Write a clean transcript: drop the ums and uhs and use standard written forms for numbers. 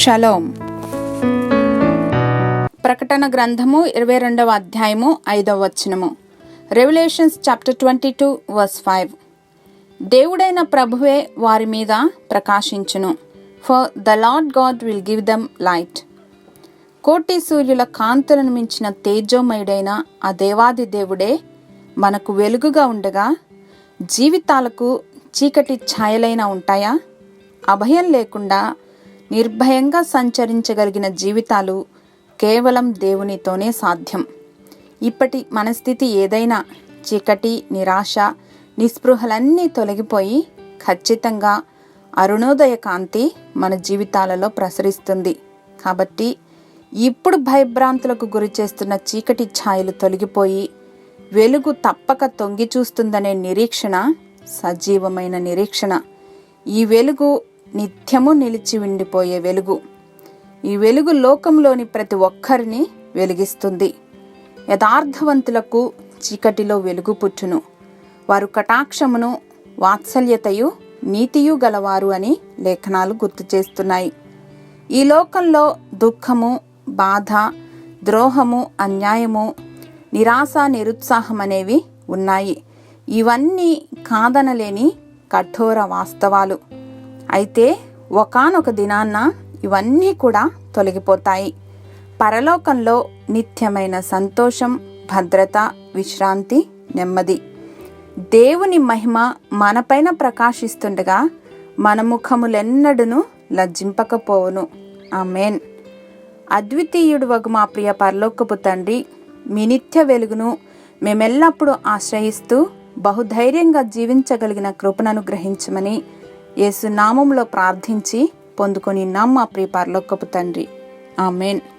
Shalom. ప్రకటన గ్రంథము 22వ అధ్యాయము 5వ వచనము. Revelations chapter 22 verse 5. దేవుడైన ప్రభువే వారి మీద ప్రకాశించును, for the Lord God will give them light. కోటి సూర్యుల కాంతులను మించిన తేజోమయుడైన ఆ దేవాది దేవుడే మనకు వెలుగుగా ఉండగా జీవితాలకు చీకటి ఛాయలైన ఉంటాయా? అభయం లేకుండా నిర్భయంగా సంచరించగలిగిన జీవితాలు కేవలం దేవునితోనే సాధ్యం. ఇప్పటి మనస్థితి ఏదైనా చీకటి, నిరాశ, నిస్పృహలన్నీ తొలగిపోయి ఖచ్చితంగా అరుణోదయ కాంతి మన జీవితాలలో ప్రసరిస్తుంది. కాబట్టి ఇప్పుడు భయభ్రాంతులకు గురి చేస్తున్న చీకటి ఛాయలు తొలగిపోయి వెలుగు తప్పక తొంగి చూస్తుందనే నిరీక్షణ సజీవమైన నిరీక్షణ. ఈ వెలుగు నిత్యము నిలిచి ఉండిపోయే వెలుగు. ఈ వెలుగు లోకంలోని ప్రతి ఒక్కరిని వెలిగిస్తుంది. యథార్థవంతులకు చీకటిలో వెలుగు పుట్టును, వారు కటాక్షమును, వాత్సల్యతయు, నీతియు గలవారు అని లేఖనాలు గుర్తు చేస్తున్నాయి. ఈ లోకంలో దుఃఖము, బాధ, ద్రోహము, అన్యాయము, నిరాశ, నిరుత్సాహం అనేవి ఉన్నాయి. ఇవన్నీ కాదనలేని కఠోర వాస్తవాలు. అయితే ఒకానొక దినాన్న ఇవన్నీ కూడా తొలగిపోతాయి. పరలోకంలో నిత్యమైన సంతోషం, భద్రత, విశ్రాంతి, నెమ్మది. దేవుని మహిమ మనపైన ప్రకాశిస్తుండగా మన ముఖములెన్నడూను లజ్జింపకపోవును. ఆమేన్. అద్వితీయుడు వగు మా ప్రియ పరలోకపు తండ్రి, మీ నిత్య వెలుగును మేమెల్లప్పుడూ ఆశ్రయిస్తూ బహుధైర్యంగా జీవించగలిగిన కృపను అనుగ్రహించమని యేసు నామములో ప్రార్థించి పొందుకొని మా ప్రియ పరలోకపు తండ్రి. ఆమేన్.